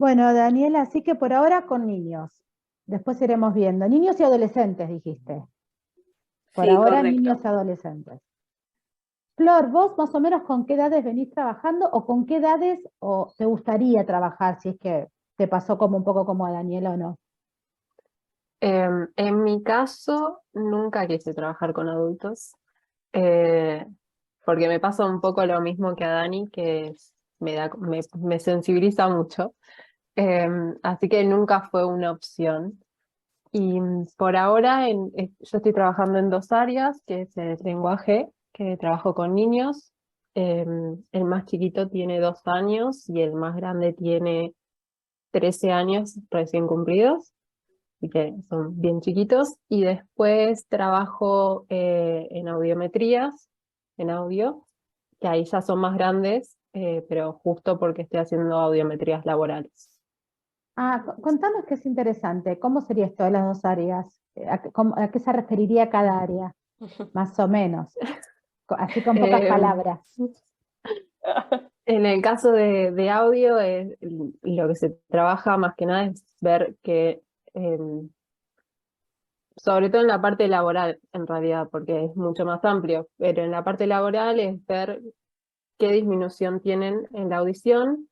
Bueno, Daniela, así que por ahora con niños. Después iremos viendo. Niños y adolescentes, dijiste. Por Sí, ahora, niños correcto. y adolescentes. Flor, ¿vos más o menos con qué edades venís trabajando o con qué edades o te gustaría trabajar, si es que te pasó como un poco como a Daniela o no? En mi caso, nunca quise trabajar con adultos, eh, porque me pasa un poco lo mismo que a Dani, me sensibiliza mucho. Así que nunca fue una opción. Y por ahora yo estoy trabajando en dos áreas, que es el lenguaje, que trabajo con niños. El más chiquito tiene 2 años y el más grande tiene 13 años recién cumplidos, así que son bien chiquitos. Y después trabajo en audiometrías, en audio, que ahí ya son más grandes, pero justo porque estoy haciendo audiometrías laborales. Ah, contanos que es interesante. ¿Cómo sería esto de las dos áreas? ¿A qué se referiría cada área? Más o menos. Así con pocas Eh, palabras. en el caso de audio, lo que se trabaja más que nada es ver que, sobre todo en la parte laboral, en realidad, porque es mucho más amplio, pero en la parte laboral es ver qué disminución tienen en la audición,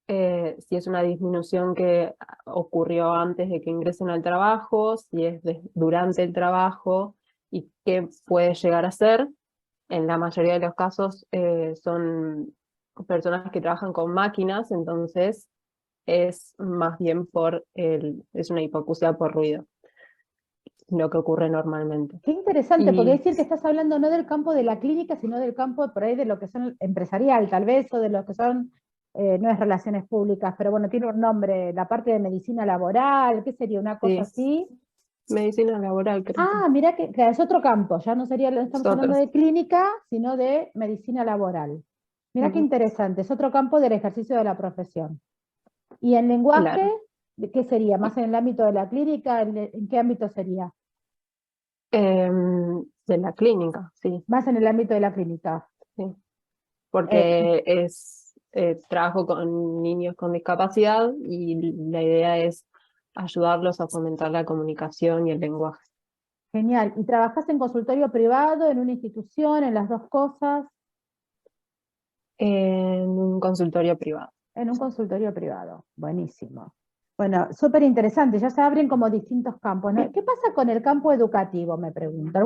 si es una disminución que ocurrió antes de que ingresen al trabajo, si es durante el trabajo y qué puede llegar a ser. En la mayoría de los casos son personas que trabajan con máquinas, entonces es más bien es una hipoacusia por ruido, lo que ocurre normalmente. Qué interesante, porque Y es decir que estás hablando no del campo de la clínica, sino del campo por ahí de lo que son empresarial, tal vez, o de lo que son, no es relaciones públicas, pero bueno, tiene un nombre, la parte de medicina laboral, ¿qué sería? Una cosa sí, así. medicina laboral creo que Ah, mira que claro, es otro campo, ya no sería, no estamos hablando nosotros. de clínica, sino de medicina laboral. Mira qué Ujú. interesante, es otro campo del ejercicio de la profesión. ¿Y en lenguaje, Claro. qué sería? ¿Más en el ámbito de la clínica? ¿En qué ámbito sería? De la clínica, sí, Más en el ámbito de la clínica. sí. Eh, Porque trabajo con niños con discapacidad y la idea es ayudarlos a fomentar la comunicación y el lenguaje Genial. ¿Y trabajas en consultorio privado, en una institución, en las dos cosas? en un consultorio privado. En un consultorio privado. Buenísimo. Bueno, súper interesante. Ya se abren como distintos campos, ¿no? ¿Qué pasa con el campo educativo? Me pregunto.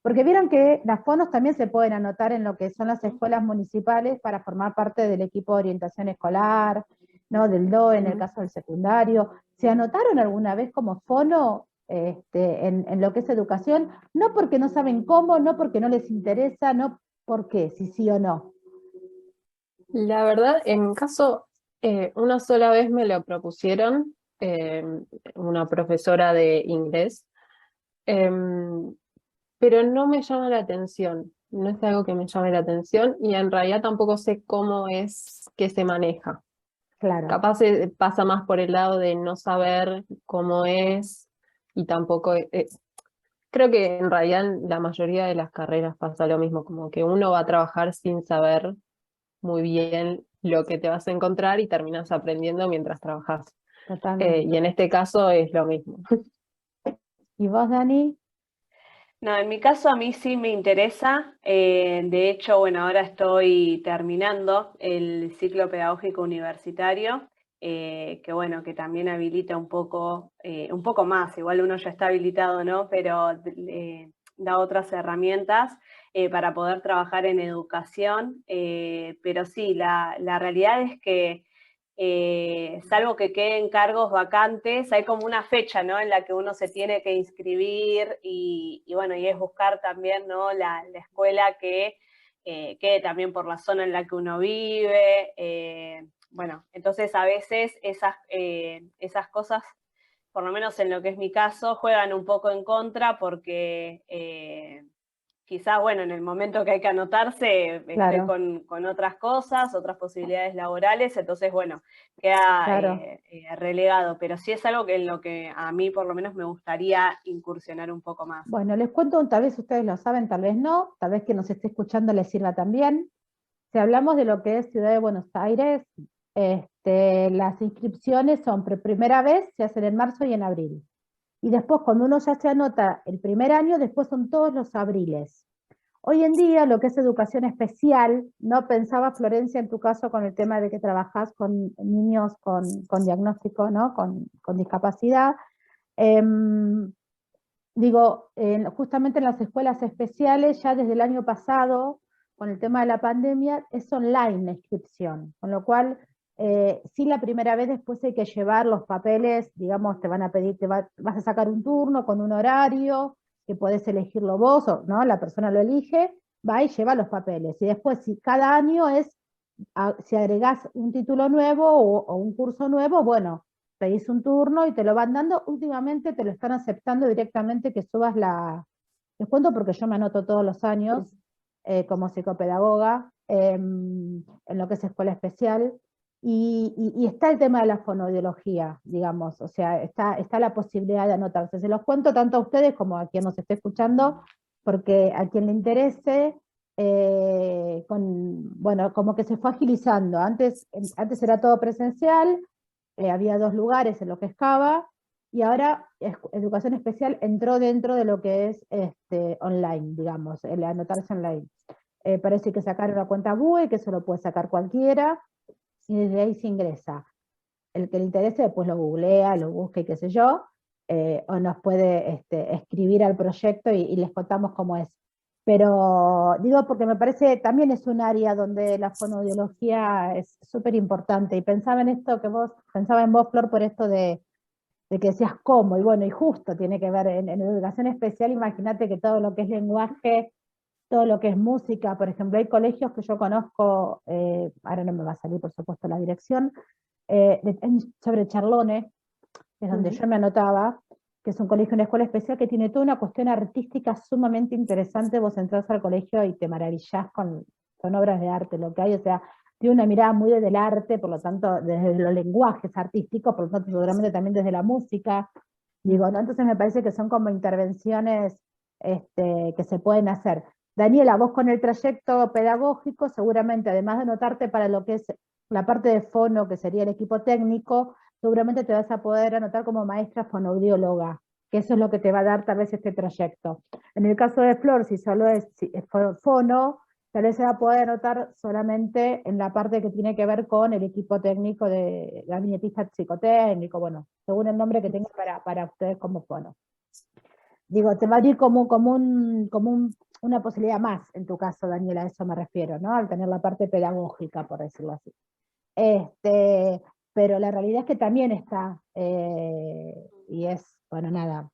Porque vieron que las fonos también se pueden anotar en lo que son las escuelas municipales para formar parte del equipo de orientación escolar, ¿no? Del DOE en el Ujú. caso del secundario. ¿Se anotaron alguna vez como fono en lo que es educación? No porque no saben cómo, no porque no les interesa, no porque si sí o no. La verdad, en mi caso, una sola vez me lo propusieron, eh, una profesora de inglés, em, pero no me llama la atención, no es algo que me llame la atención y en realidad tampoco sé cómo es que se maneja. Claro. Capaz pasa más por el lado de no saber cómo es y tampoco, creo que en realidad en la mayoría de las carreras pasa lo mismo, como que uno va a trabajar sin saber muy bien lo que te vas a encontrar y terminas aprendiendo mientras trabajas. Y Totalmente. en este caso es lo mismo. ¿Y vos, Dani? No, en mi caso a mí sí me interesa. De hecho, bueno, ahora estoy terminando el ciclo pedagógico universitario, que bueno, que también habilita un poco más. Igual uno ya está habilitado, ¿no? Pero da otras herramientas para poder trabajar en educación. Pero sí, la realidad es que salvo que queden cargos vacantes, hay como una fecha, ¿no? En la que uno se tiene que inscribir y bueno, y es buscar también, ¿no? La escuela que quede también por la zona en la que uno vive. Bueno, entonces a veces esas cosas, por lo menos en lo que es mi caso, juegan un poco en contra porque quizás, bueno, en el momento que hay que anotarse, estoy Claro, con otras cosas, otras posibilidades laborales, entonces, bueno, queda claro. relegado, pero sí es algo que en lo que a mí por lo menos me gustaría incursionar un poco más. Bueno, les cuento, tal vez ustedes lo saben, tal vez no, tal vez que nos esté escuchando les sirva también. Si hablamos de lo que es Ciudad de Buenos Aires, Las inscripciones son por primera vez, se hacen en marzo y en abril. Y después, cuando uno ya se anota el primer año, después son todos los abriles. Hoy en día, lo que es educación especial, no pensaba, Florencia, en tu caso, con el tema de que trabajás con niños con diagnóstico, ¿no? Con discapacidad. Digo, justamente en las escuelas especiales, ya desde el año pasado, con el tema de la pandemia, es online la inscripción, con lo cual, sí, la primera vez después hay que llevar los papeles, digamos, te van a pedir, vas a sacar un turno con un horario, que podés elegirlo vos, o no, la persona lo elige, va y lleva los papeles. Y después, si cada año si agregás un título nuevo o un curso nuevo, bueno, pedís un turno y te lo van dando. Últimamente te lo están aceptando directamente que subas les cuento porque yo me anoto todos los años como psicopedagoga en lo que es escuela especial, y está el tema de la fonoaudiología, digamos, o sea, está la posibilidad de anotarse. Se los cuento tanto a ustedes como a quien nos esté escuchando, porque a quien le interese, bueno, como que se fue agilizando. Antes era todo presencial, había 2 lugares en lo que es Cava, y ahora educación especial entró dentro de lo que es online, digamos, el anotarse online. Parece que sacar una cuenta BUE, que eso lo puede sacar cualquiera, y desde ahí se ingresa. El que le interese después lo googlea, lo busca y qué sé yo, o nos puede escribir al proyecto y les contamos cómo es. Pero digo porque me parece, también es un área donde la fonoaudiología es súper importante, y pensaba en esto pensaba en vos, Flor, por esto de que decías cómo, y bueno, y justo tiene que ver en educación especial. Imagínate que todo lo que es lenguaje, todo lo que es música, por ejemplo, hay colegios que yo conozco, ahora no me va a salir por supuesto la dirección, sobre Charlone, que es donde yo me anotaba, que es un colegio, una escuela especial que tiene toda una cuestión artística sumamente interesante. Vos entras al colegio y te maravillás con obras de arte, lo que hay, o sea, tiene una mirada muy desde el arte, por lo tanto, desde los lenguajes artísticos, por lo tanto, seguramente también desde la música. Digo, ¿no? Entonces me parece que son como intervenciones que se pueden hacer. Daniela, vos con el trayecto pedagógico, seguramente, además de anotarte para lo que es la parte de fono, que sería el equipo técnico, seguramente te vas a poder anotar como maestra fonoaudióloga, que eso es lo que te va a dar tal vez este trayecto. En el caso de Flor, si es fono, tal vez se va a poder anotar solamente en la parte que tiene que ver con el equipo técnico de gabinetista psicotécnico, bueno, según el nombre que tenga para ustedes como fono. Digo, te va a abrir una posibilidad más en tu caso, Daniela, a eso me refiero, ¿no? Al tener la parte pedagógica, por decirlo así. Pero la realidad es que también está, y es, bueno, nada.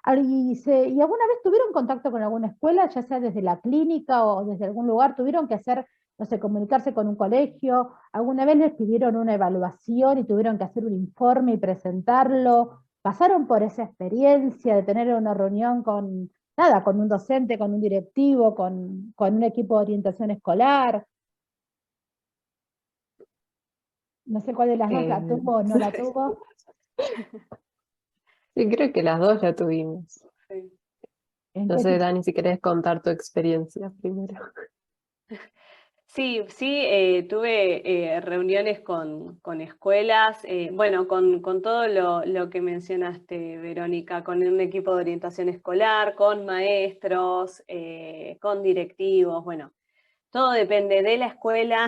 ¿Y alguna vez tuvieron contacto con alguna escuela, ya sea desde la clínica o desde algún lugar? ¿Tuvieron que hacer, no sé, comunicarse con un colegio? ¿Alguna vez les pidieron una evaluación y tuvieron que hacer un informe y presentarlo? ¿Pasaron por esa experiencia de tener una reunión con un docente, con un directivo, con un equipo de orientación escolar? No sé cuál de las dos la Eh, tuvo o no la tuvo. sí, creo que las dos ya tuvimos. Sí. ¿En No qué sé, tipo? Dani, si querés contar tu experiencia primero. Sí, sí, tuve reuniones con escuelas, bueno, con todo lo que mencionaste, Verónica, con un equipo de orientación escolar, con maestros, con directivos, bueno, todo depende de la escuela,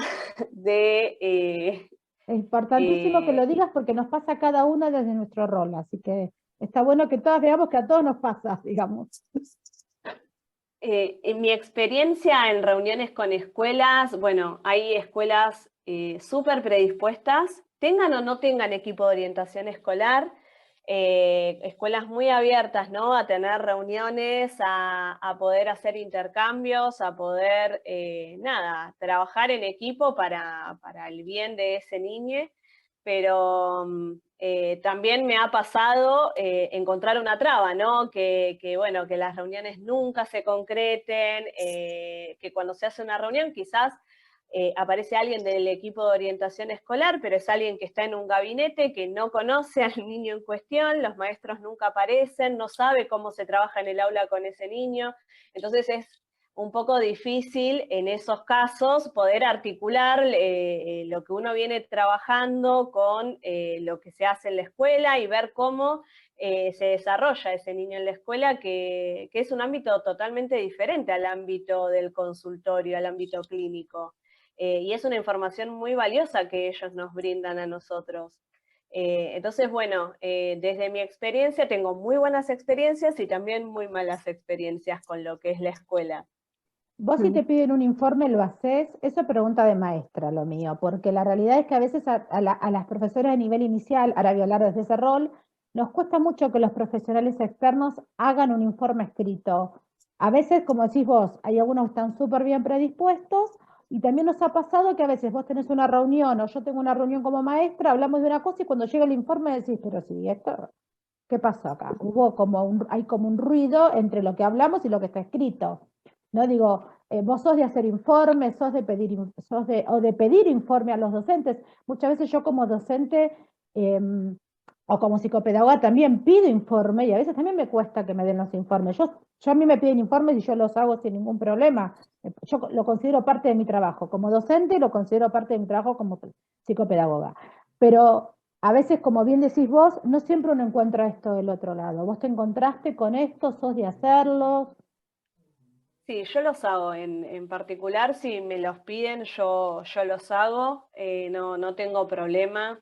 de... Es importantísimo que lo eh, digas porque nos pasa a cada una desde nuestro rol, así que está bueno que todas veamos que a todos nos pasa, digamos. En mi experiencia en reuniones con escuelas, bueno, hay escuelas súper predispuestas, tengan o no tengan equipo de orientación escolar, escuelas muy abiertas, ¿no? A tener reuniones, a poder hacer intercambios, a poder, nada, trabajar en equipo para el bien de ese niño, pero también me ha pasado encontrar una traba, ¿no? Bueno, que las reuniones nunca se concreten, que cuando se hace una reunión quizás aparece alguien del equipo de orientación escolar, pero es alguien que está en un gabinete, que no conoce al niño en cuestión, los maestros nunca aparecen, no sabe cómo se trabaja en el aula con ese niño, entonces es un poco difícil en esos casos poder articular lo que uno viene trabajando con lo que se hace en la escuela y ver cómo se desarrolla ese niño en la escuela, que es un ámbito totalmente diferente al ámbito del consultorio, al ámbito clínico. Y es una información muy valiosa que ellos nos brindan a nosotros. Entonces, bueno, desde mi experiencia tengo muy buenas experiencias y también muy malas experiencias con lo que es la escuela. Vos si te piden un informe lo haces, eso es pregunta de maestra lo mío, porque la realidad es que a veces a las profesoras de nivel inicial, ahora voy a hablar desde ese rol, nos cuesta mucho que los profesionales externos hagan un informe escrito. A veces, como decís vos, hay algunos que están súper bien predispuestos y también nos ha pasado que a veces vos tenés una reunión o yo tengo una reunión como maestra, hablamos de una cosa y cuando llega el informe decís, pero sí, esto, ¿qué pasó acá? Hay como un ruido entre lo que hablamos y lo que está escrito. No digo, vos sos de hacer informes, o de pedir informe a los docentes. Muchas veces yo como docente o como psicopedagoga también pido informe y a veces también me cuesta que me den los informes. Yo a mí me piden informes y yo los hago sin ningún problema. Yo lo considero parte de mi trabajo. Como docente lo considero parte de mi trabajo como psicopedagoga. Pero a veces, como bien decís vos, no siempre uno encuentra esto del otro lado. ¿Vos te encontraste con esto? ¿Sos de hacerlos? Sí, yo los hago, en particular si me los piden yo los hago, no tengo problema.